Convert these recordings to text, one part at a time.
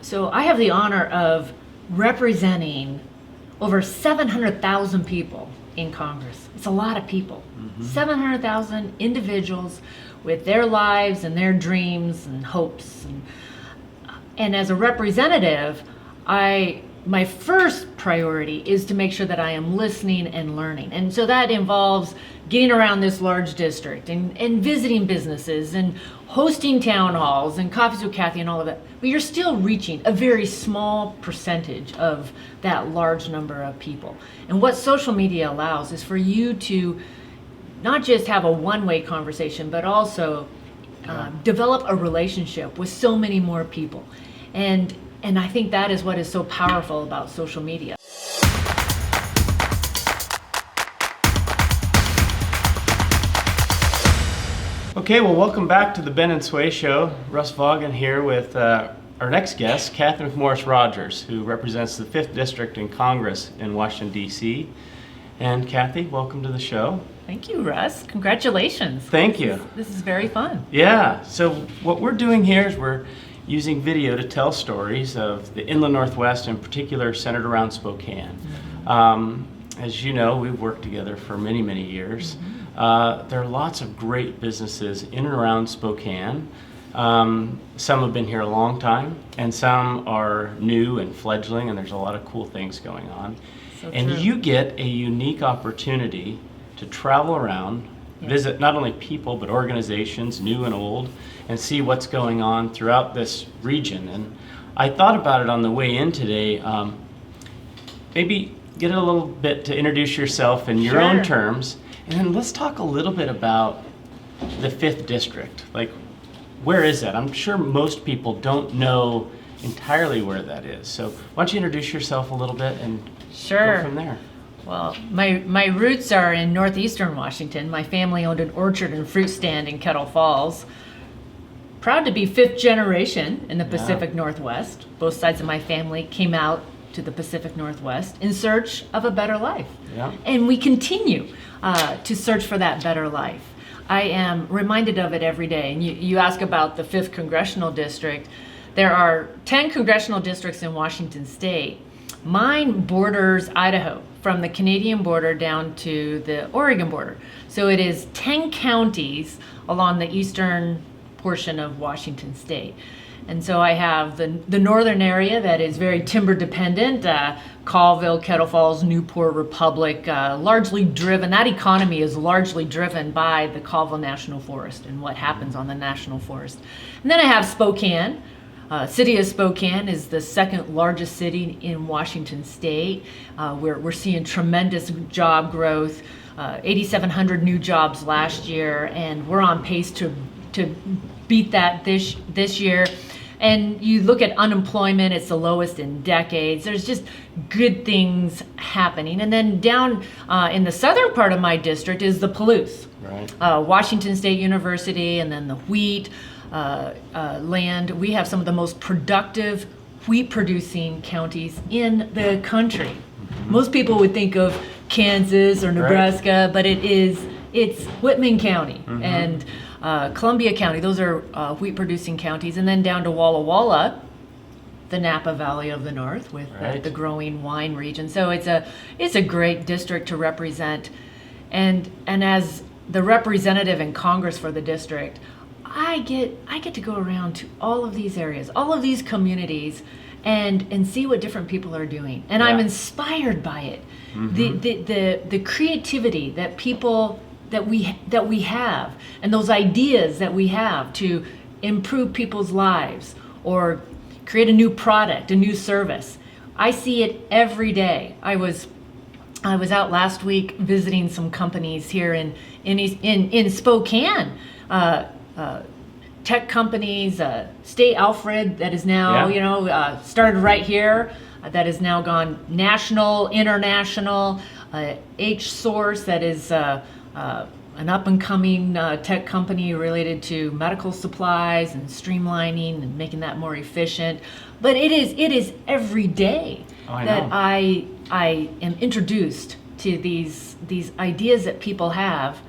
So I have the honor of representing over 700,000 people in Congress. It's a lot of people. 700,000 individuals with their lives and their dreams and hopes. And as a representative, my first priority is to make sure that I am listening and learning. And so that involves getting around this large district and visiting businesses and hosting town halls and coffees with Cathy and all of that. But you're still reaching a very small percentage of that large number of people. And what social media allows is for you to not just have a one-way conversation, but also develop a relationship with so many more people. And I think that is what is so powerful about social media. Okay, well, welcome back to the Ben and Sway Show. Russ Vaughan here with our next guest, Cathy McMorris Rodgers, who represents the 5th District in Congress in Washington, D.C. And Cathy, welcome to the show. Thank you, Russ. Congratulations. Thank you. This is very fun. Yeah, so what we're doing here is we're using video to tell stories of the Inland Northwest, in particular centered around Spokane. As you know, we've worked together for many, many years. There are lots of great businesses in and around Spokane. Some have been here a long time, and some are new and fledgling, and there's a lot of cool things going on. So and true. you get a unique opportunity to travel around, visit not only people, but organizations, new and old, and see what's going on throughout this region. And I thought about it on the way in today. Maybe get a little bit to introduce yourself in your own terms, and then let's talk a little bit about the 5th District. Like, where is that? I'm sure most people don't know entirely where that is. So why don't you introduce yourself a little bit and go from there. Well, my roots are in northeastern Washington. My family owned an orchard and fruit stand in Kettle Falls. Proud to be 5th generation in the Pacific Northwest. Both sides of my family came out to the Pacific Northwest in search of a better life. And we continue to search for that better life. I am reminded of it every day. And you ask about the 5th Congressional District. There are 10 congressional districts in Washington State. Mine borders Idaho from the Canadian border down to the Oregon border. So it is 10 counties along the eastern portion of Washington State. And so I have the northern area that is very timber dependent, Colville, Kettle Falls, Newport, Republic, largely driven. That economy is largely driven by the Colville National Forest and what happens on the National Forest. And then I have Spokane. City of Spokane is the 2nd largest city in Washington State. We're seeing tremendous job growth, 8,700 new jobs last year, and we're on pace to beat that this year. And you look at unemployment, it's the lowest in decades. There's just good things happening. And then down in the southern part of my district is the Palouse, Washington State University, and then the wheat land. We have some of the most productive wheat producing counties in the country. Most people would think of Kansas or Nebraska, but it's Whitman County and Columbia County. Those are wheat producing counties. And then down to Walla Walla, the Napa Valley of the North with the growing wine region. So it's a great district to represent. And as the representative in Congress for the district, I get to go around to all of these areas, all of these communities, and see what different people are doing. And I'm inspired by it. The creativity that people that we have, and those ideas that we have to improve people's lives or create a new product, a new service. I see it every day. I was out last week visiting some companies here in Spokane. Tech companies, State Alfred that is now, started right here, that has now gone national, international, H Source that is an up-and-coming tech company related to medical supplies and streamlining and making that more efficient. But it is every day that I am introduced to these ideas that people have,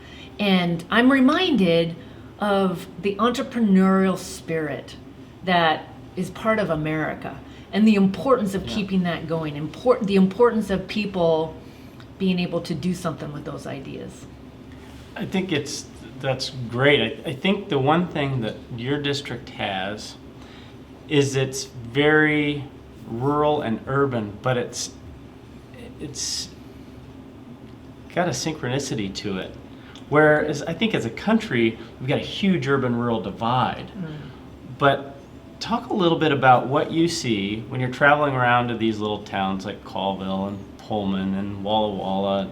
and I'm reminded of the entrepreneurial spirit that is part of America, and the importance of keeping that going, the importance of people being able to do something with those ideas. I think that's great. I think the one thing that your district has is it's very rural and urban, but it's got a synchronicity to it. Whereas I think as a country, we've got a huge urban-rural divide. But talk a little bit about what you see when you're traveling around to these little towns like Colville and Pullman and Walla Walla.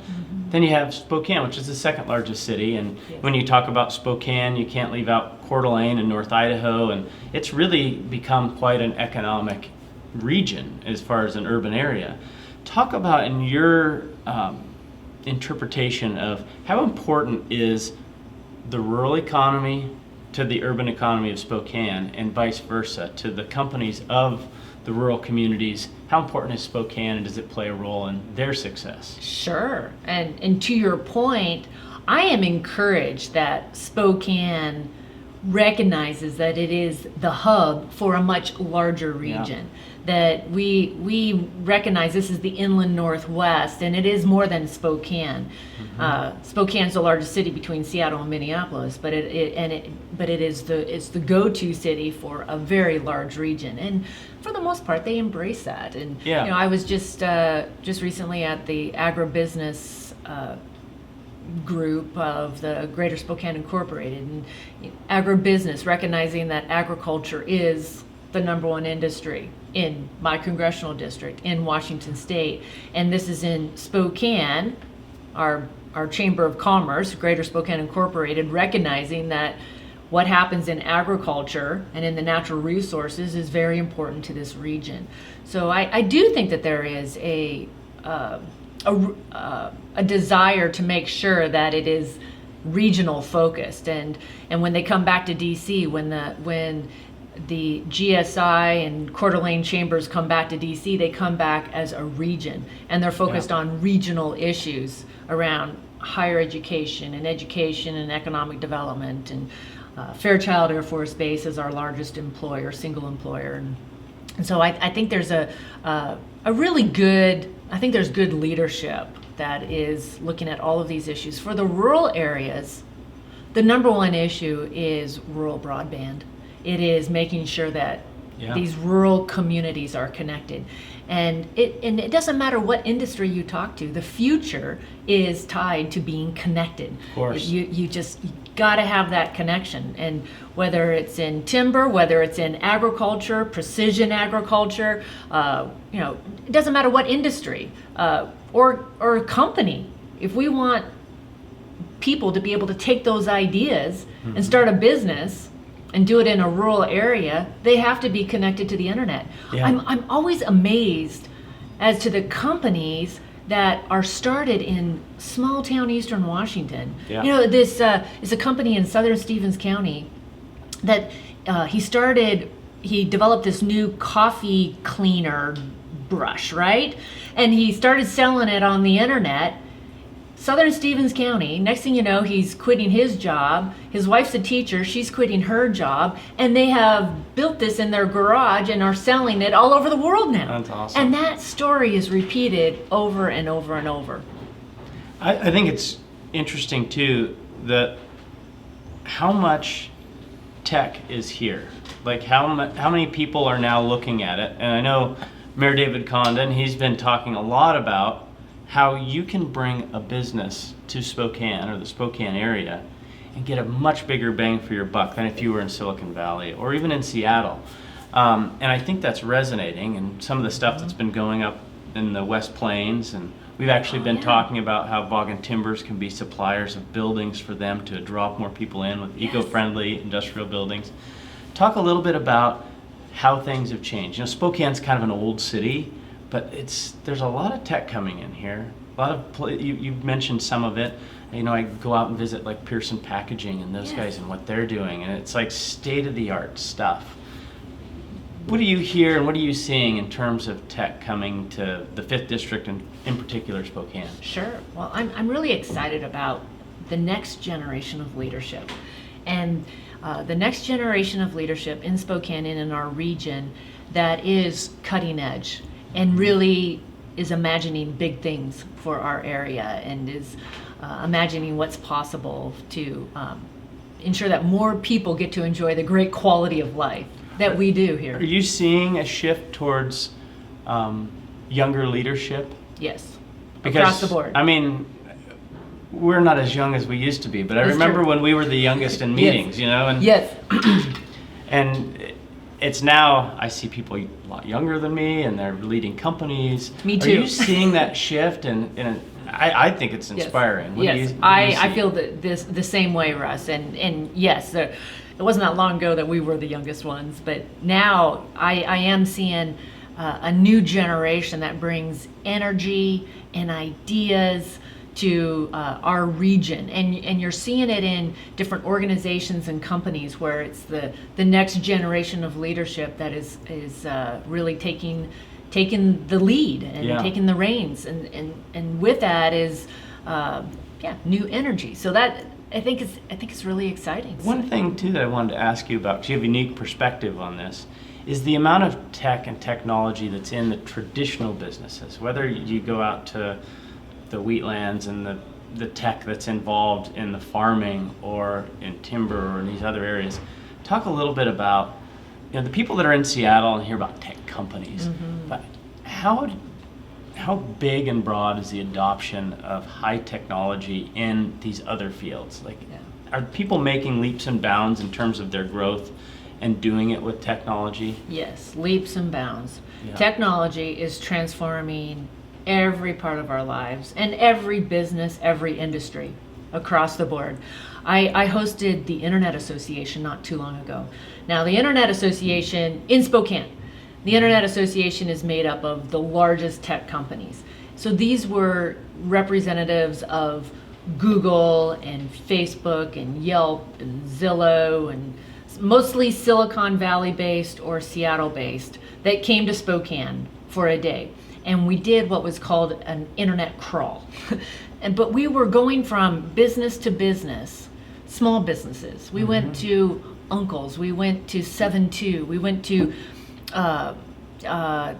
Then you have Spokane, which is the second largest city. And when you talk about Spokane, you can't leave out Coeur d'Alene and North Idaho. And it's really become quite an economic region as far as an urban area. Talk about in your interpretation of how important is the rural economy to the urban economy of Spokane and vice versa to the companies of the rural communities. How important is Spokane, and does it play a role in their success? Sure. And to your point, I am encouraged that Spokane recognizes that it is the hub for a much larger region. That we recognize this is the inland Northwest, and it is more than Spokane. Spokane's the largest city between Seattle and Minneapolis, but it's the go-to city for a very large region, and for the most part, they embrace that. And I was just recently at the agribusiness group of the Greater Spokane Incorporated, and agribusiness, recognizing that agriculture is the number one industry in my congressional district in Washington State. And this is in Spokane, our Chamber of Commerce, Greater Spokane Incorporated, recognizing that what happens in agriculture and in the natural resources is very important to this region. So I do think that there is a desire to make sure that it is regional focused, and when they come back to DC, when the GSI and Coeur d'Alene chambers come back to DC, they come back as a region, and they're focused on regional issues around higher education and economic development. And Fairchild Air Force Base is our largest employer, single employer, and so I think there's a really good, I think there's good leadership that is looking at all of these issues. For the rural areas, the number one issue is rural broadband. It is making sure that these rural communities are connected. And it doesn't matter what industry you talk to, the future is tied to being connected. Of course. You just got to have that connection. And whether it's in timber, whether it's in agriculture, precision agriculture, it doesn't matter what industry or company. If we want people to be able to take those ideas and start a business and do it in a rural area, they have to be connected to the internet. I'm always amazed as to the companies that are started in small town eastern Washington. This is a company in southern Stevens County that he developed this new coffee cleaner brush, right? And he started selling it on the internet. Southern Stevens County, next thing you know, he's quitting his job. His wife's a teacher, she's quitting her job, and they have built this in their garage and are selling it all over the world now. That's awesome. And that story is repeated over and over and over. I think it's interesting too that how much tech is here. Like how many people are now looking at it. And I know Mayor David Condon, he's been talking a lot about how you can bring a business to Spokane or the Spokane area and get a much bigger bang for your buck than if you were in Silicon Valley or even in Seattle. And I think that's resonating, and some of the stuff that's been going up in the West Plains, and we've actually been talking about how Vaughan Timbers can be suppliers of buildings for them to draw more people in with eco-friendly industrial buildings. Talk a little bit about how things have changed. Spokane's kind of an old city, but there's a lot of tech coming in here. A lot of you mentioned some of it. I go out and visit like Pearson Packaging and those guys and what they're doing, and it's like state-of-the-art stuff. What do you hear and what are you seeing in terms of tech coming to the 5th District and in particular Spokane? Sure. Well, I'm really excited about the next generation of leadership. And the next generation of leadership in Spokane and in our region that is cutting edge and really is imagining big things for our area and is imagining what's possible to ensure that more people get to enjoy the great quality of life that we do here. Are you seeing a shift towards younger leadership? Yes, Because, across the board. I mean, we're not as young as we used to be, but I That's remember true. when we were the youngest in meetings, you know, and Yes. and it's now I see people a lot younger than me, and they're leading companies. Me Are too. you seeing that shift? And I think it's inspiring. What do Yes, you I see? feel the same way, Russ. And yes, it wasn't that long ago that we were the youngest ones, but now I am seeing a new generation that brings energy and ideas to our region, and you're seeing it in different organizations and companies where it's the next generation of leadership that is really taking the lead and Yeah. taking the reins, and with that is new energy. So that I think it's really exciting. One thing too that I wanted to ask you about, because you have a unique perspective on this, is the amount of tech and technology that's in the traditional businesses. Whether you go out to the wheatlands and the tech that's involved in the farming or in timber or in these other areas. Talk a little bit about, you know, the people that are in Seattle and hear about tech companies, but how big and broad is the adoption of high technology in these other fields? Like, are people making leaps and bounds in terms of their growth and doing it with technology? Yes, leaps and bounds. Yeah. Technology is transforming every part of our lives and every business, every industry across the board. I hosted the Internet Association not too long ago. Now, the Internet Association in Spokane, the Internet Association is made up of the largest tech companies. So these were representatives of Google and Facebook and Yelp and Zillow, and mostly Silicon Valley based or Seattle based, that came to Spokane for a day. And we did what was called an internet crawl. But we were going from business to business, small businesses. We went to Uncle's, we went to 7-2, we went to the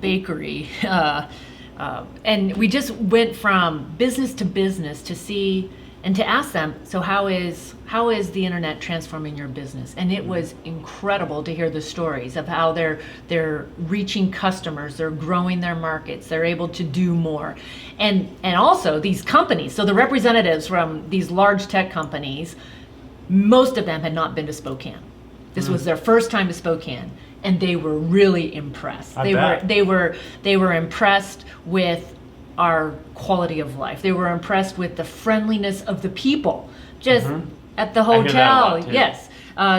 bakery, and we just went from business to business to see and to ask them, so how is the internet transforming your business? And it was incredible to hear the stories of how they're reaching customers, they're growing their markets, they're able to do more. And also these companies, so the representatives from these large tech companies, most of them had not been to Spokane. This was their first time to Spokane, and they were really impressed. They were impressed with our quality of life. They were impressed with the friendliness of the people, just at the I hear that a hotel. lot, too. Yes,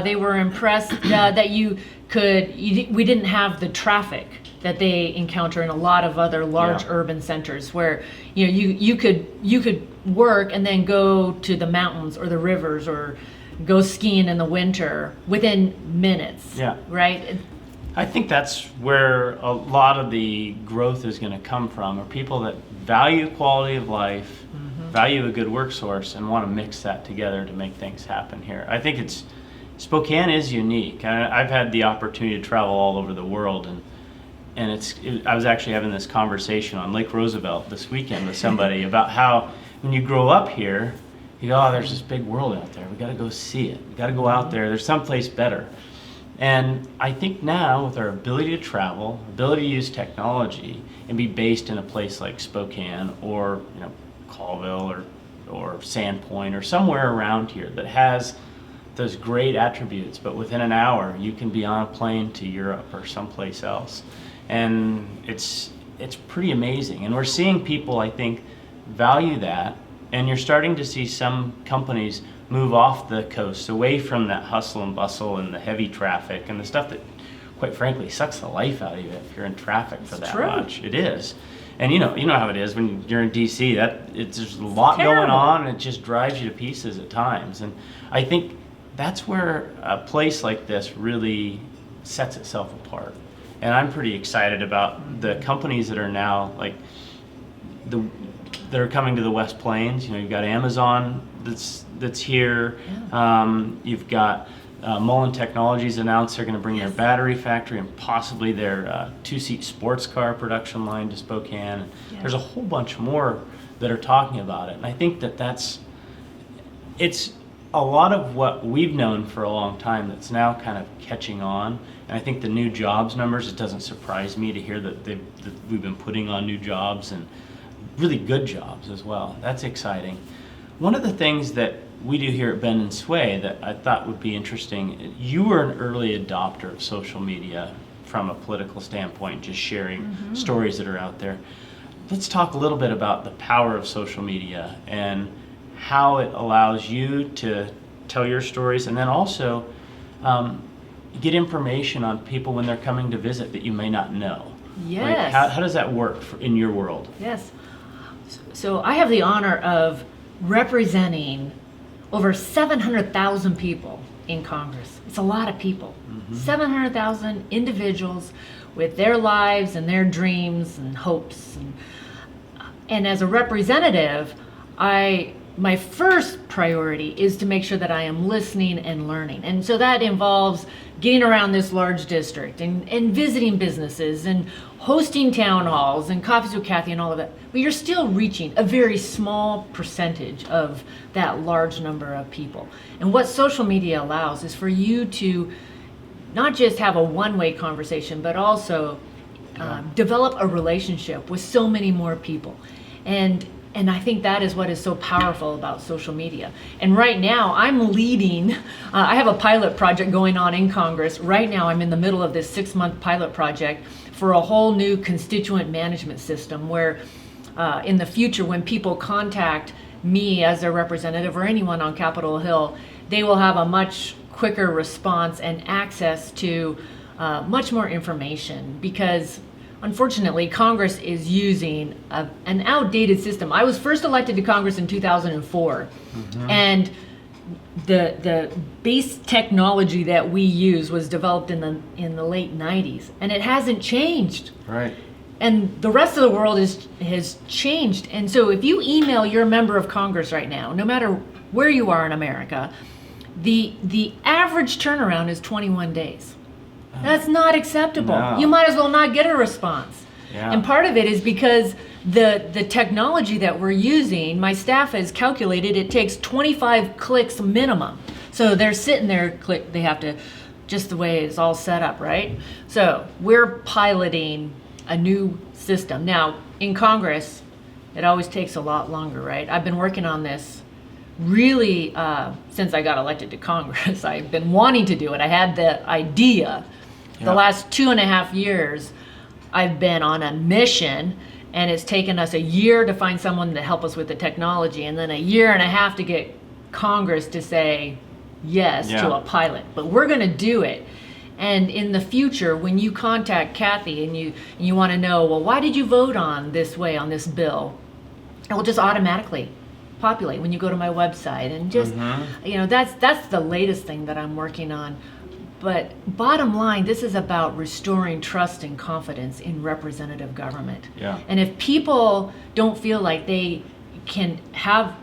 they were impressed that we didn't have the traffic that they encounter in a lot of other large urban centers, where you could work and then go to the mountains or the rivers or go skiing in the winter within minutes. Yeah. Right. I think that's where a lot of the growth is going to come from, are people that value quality of life, value a good work source, and want to mix that together to make things happen here. I think Spokane is unique. I've had the opportunity to travel all over the world, and I was actually having this conversation on Lake Roosevelt this weekend with somebody about how when you grow up here, you go, oh, there's this big world out there. We got to go see it. We got to go out there. There's someplace better. And I think now, with our ability to travel, ability to use technology, and be based in a place like Spokane or Colville or Sandpoint or somewhere around here that has those great attributes, but within an hour you can be on a plane to Europe or someplace else, and it's pretty amazing. And we're seeing people, I think, value that, and you're starting to see some companies move off the coast, away from that hustle and bustle and the heavy traffic and the stuff that, quite frankly, sucks the life out of you if you're in traffic for that much. It is. And you know how it is when you're in DC, there's a lot going on, and it just drives you to pieces at times. And I think that's where a place like this really sets itself apart. And I'm pretty excited about the companies that are now that are coming to the West Plains. You've got Amazon that's here. Yeah. You've got Mullen Technologies announced they're going to bring their battery factory and possibly their two-seat sports car production line to Spokane. Yeah. There's a whole bunch more that are talking about it, and I think it's a lot of what we've known for a long time that's now kind of catching on. And I think the new jobs numbers, it doesn't surprise me to hear that we've been putting on new jobs and really good jobs as well. That's exciting. One of the things that we do here at Bend and Sway that I thought would be interesting, you were an early adopter of social media from a political standpoint, just sharing stories that are out there. Let's talk a little bit about the power of social media and how it allows you to tell your stories and then also get information on people when they're coming to visit that you may not know. Yes. Like how does that work in your world? Yes. So I have the honor of representing over 700,000 people in Congress. It's a lot of people. 700,000 individuals with their lives and their dreams and hopes. And as a representative, my first priority is to make sure that I am listening and learning. And so that involves getting around this large district and visiting businesses and hosting town halls and coffees with Cathy and all of that. But you're still reaching a very small percentage of that large number of people. And what social media allows is for you to not just have a one-way conversation, but also develop a relationship with so many more people. And I think that is what is so powerful about social media. And right now, I'm leading, I have a pilot project going on in Congress. Right now, I'm in the middle of this 6-month pilot project for a whole new constituent management system where in the future, when people contact me as their representative or anyone on Capitol Hill, they will have a much quicker response and access to much more information because unfortunately, Congress is using an outdated system. I was first elected to Congress in 2004, and the base technology that we use was developed in the late 90s, and it hasn't changed. Right. And the rest of the world has changed. And so if you email your member of Congress right now, no matter where you are in America, the average turnaround is 21 days. That's not acceptable. No. You might as well not get a response. Yeah. And part of it is because the technology that we're using, my staff has calculated it takes 25 clicks minimum. So they're sitting there, they have to, just the way it's all set up, right? So we're piloting a new system. Now, in Congress, it always takes a lot longer, right? I've been working on this really since I got elected to Congress. I've been wanting to do it. I had the idea. The last 2.5 years, I've been on a mission, and it's taken us a year to find someone to help us with the technology, and then a year and a half to get Congress to say yes to a pilot. But we're going to do it. And in the future, when you contact Cathy and you want to know, well, why did you vote on this way on this bill? It will just automatically populate when you go to my website, and just that's the latest thing that I'm working on. But bottom line, this is about restoring trust and confidence in representative government. Yeah. And if people don't feel like they can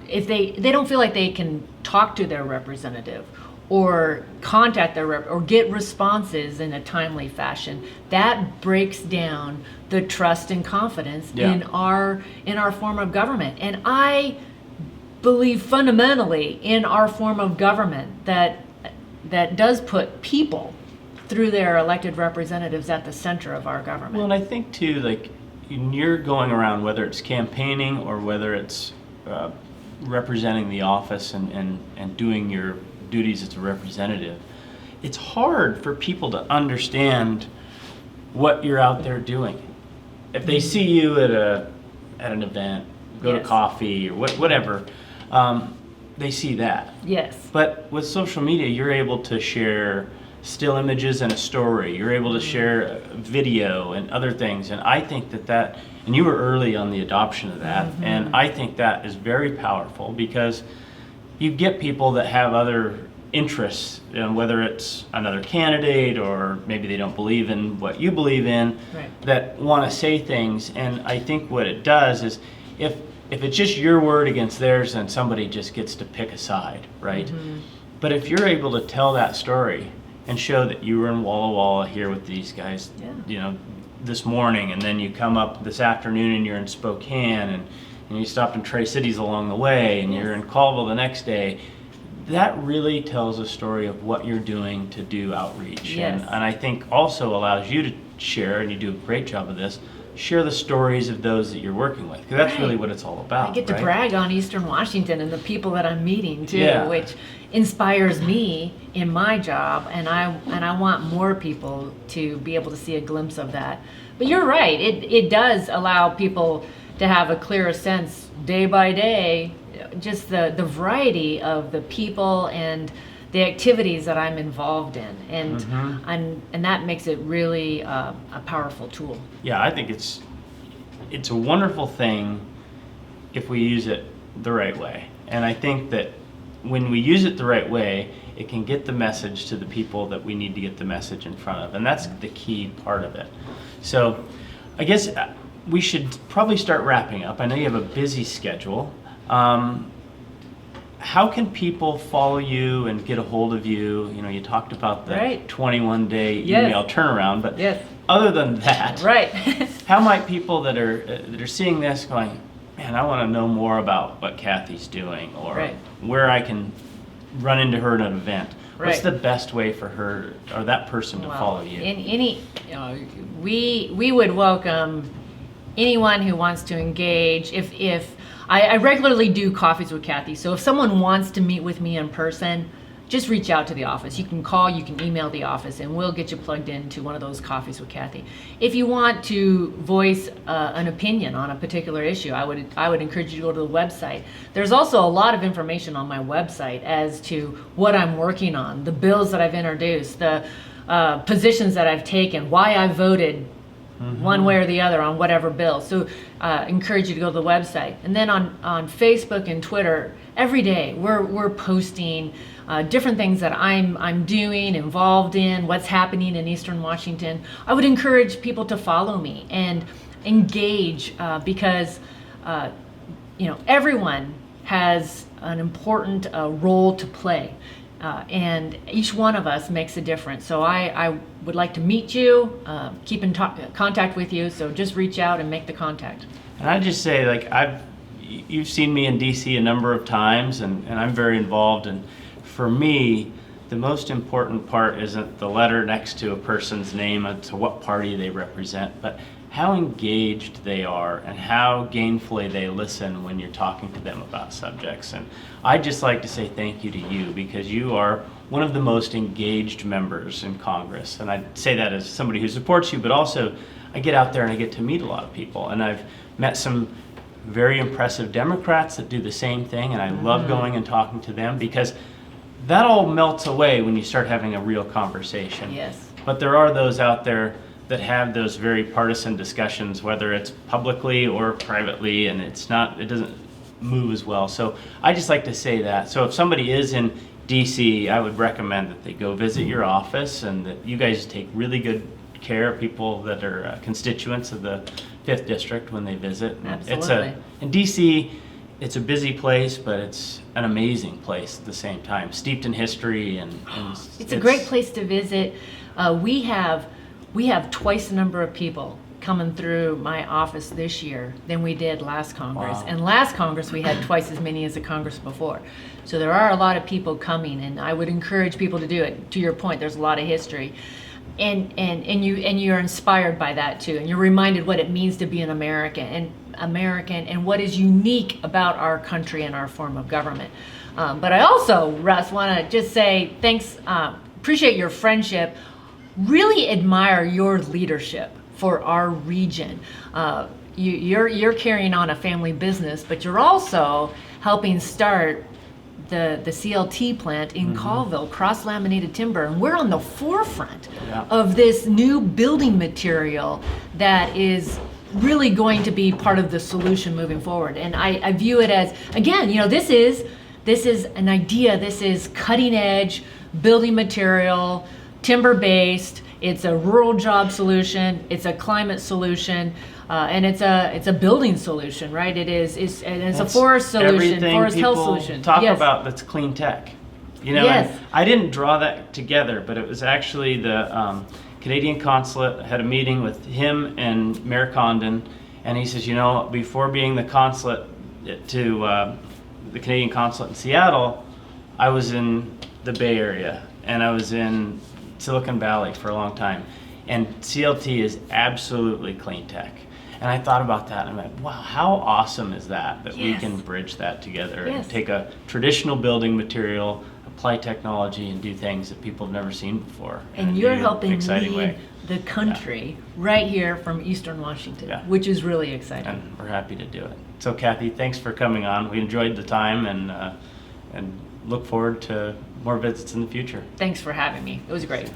if they don't feel like they can talk to their representative or contact their or get responses in a timely fashion, that breaks down the trust and confidence in our form of government. And I believe fundamentally in our form of government that does put people through their elected representatives at the center of our government. Well, and I think too, like you're going around, whether it's campaigning or whether it's representing the office and doing your duties as a representative, it's hard for people to understand what you're out there doing. If they see you at an event, go to coffee or whatever, they see that. Yes. But with social media, you're able to share still images and a story. You're able to share video and other things. And I think that and you were early on the adoption of that. And I think that is very powerful because you get people that have other interests, whether it's another candidate or maybe they don't believe in what you believe in, that want to say things. And I think what it does is if if it's just your word against theirs, then somebody just gets to pick a side, right? But if you're able to tell that story and show that you were in Walla Walla here with these guys, this morning, and then you come up this afternoon and you're in Spokane, and you stopped in Tri-Cities along the way, and you're in Colville the next day, that really tells a story of what you're doing to do outreach. And I think also allows you to share, and you do a great job of this, share the stories of those that you're working with, because that's really what it's all about. I get to brag on Eastern Washington and the people that I'm meeting too, which inspires me in my job, and I want more people to be able to see a glimpse of that. But you're right, it does allow people to have a clearer sense day by day, just the variety of the people and the activities that I'm involved in, and that makes it really a powerful tool. Yeah, I think it's a wonderful thing if we use it the right way. And I think that when we use it the right way, it can get the message to the people that we need to get the message in front of, and that's the key part of it. So I guess we should probably start wrapping up. I know you have a busy schedule. How can people follow you and get a hold of you? You know, you talked about the 21-day email turnaround, but other than that, how might people that are seeing this going, man, I want to know more about what Cathy's doing, or where I can run into her at an event? What's the best way for her or that person to follow you? We would welcome anyone who wants to engage. If I regularly do coffees with Cathy, so if someone wants to meet with me in person, just reach out to the office. You can call, you can email the office, and we'll get you plugged into one of those coffees with Cathy. If you want to voice an opinion on a particular issue, I would encourage you to go to the website. There's also a lot of information on my website as to what I'm working on, the bills that I've introduced, the positions that I've taken, why I voted one way or the other on whatever bill. So encourage you to go to the website. And then on Facebook and Twitter, every day we're posting different things that I'm doing, involved in, what's happening in Eastern Washington. I would encourage people to follow me and engage because everyone has an important role to play. And each one of us makes a difference. So I would like to meet you, keep in contact with you. So just reach out and make the contact. And I just say, you've seen me in DC a number of times, and I'm very involved. And for me, the most important part isn't the letter next to a person's name as to what party they represent, but how engaged they are and how gainfully they listen when you're talking to them about subjects. And I'd just like to say thank you to you, because you are one of the most engaged members in Congress. And I say that as somebody who supports you, but also I get out there and I get to meet a lot of people. And I've met some very impressive Democrats that do the same thing, and I love going and talking to them, because that all melts away when you start having a real conversation. Yes. But there are those out there that have those very partisan discussions, whether it's publicly or privately, and it doesn't move as well. So I just like to say that. So if somebody is in DC, I would recommend that they go visit your office, and that you guys take really good care of people that are constituents of the 5th District when they visit. Absolutely. In DC, it's a busy place, but it's an amazing place at the same time, steeped in history, and it's a great place to visit. We have twice the number of people coming through my office this year than we did last Congress. Wow. And last Congress we had twice as many as the Congress before. So there are a lot of people coming, and I would encourage people to do it. To your point, there's a lot of history. And you're inspired by that too, and you're reminded what it means to be an American and what is unique about our country and our form of government. But I also, Russ, want to just say thanks, appreciate your friendship, really admire your leadership for our region. You're carrying on a family business, but you're also helping start the CLT plant in Colville, cross-laminated timber, and we're on the forefront of this new building material that is really going to be part of the solution moving forward. And I view it as, again, this is an idea, this is cutting edge building material, timber-based. It's a rural job solution. It's a climate solution. And it's a building solution, right? It's a That's forest solution, everything forest health people solution. talk Yes. about that's clean tech. You know, Yes. and I didn't draw that together, but it was actually the Canadian consulate. I had a meeting with him and Mayor Condon, and he says, you know, before being the consulate to the Canadian consulate in Seattle, I was in the Bay Area, and I was in Silicon Valley for a long time. And CLT is absolutely clean tech. And I thought about that, and I'm like, wow, how awesome is that we Yes. can bridge that together Yes. and take a traditional building material, apply technology, and do things that people have never seen before. in a And you're new, helping exciting lead way. the country right here from Eastern Washington, Yeah. which is really exciting. And we're happy to do it. So Cathy, thanks for coming on. We enjoyed the time and look forward to more visits in the future. Thanks for having me. It was great.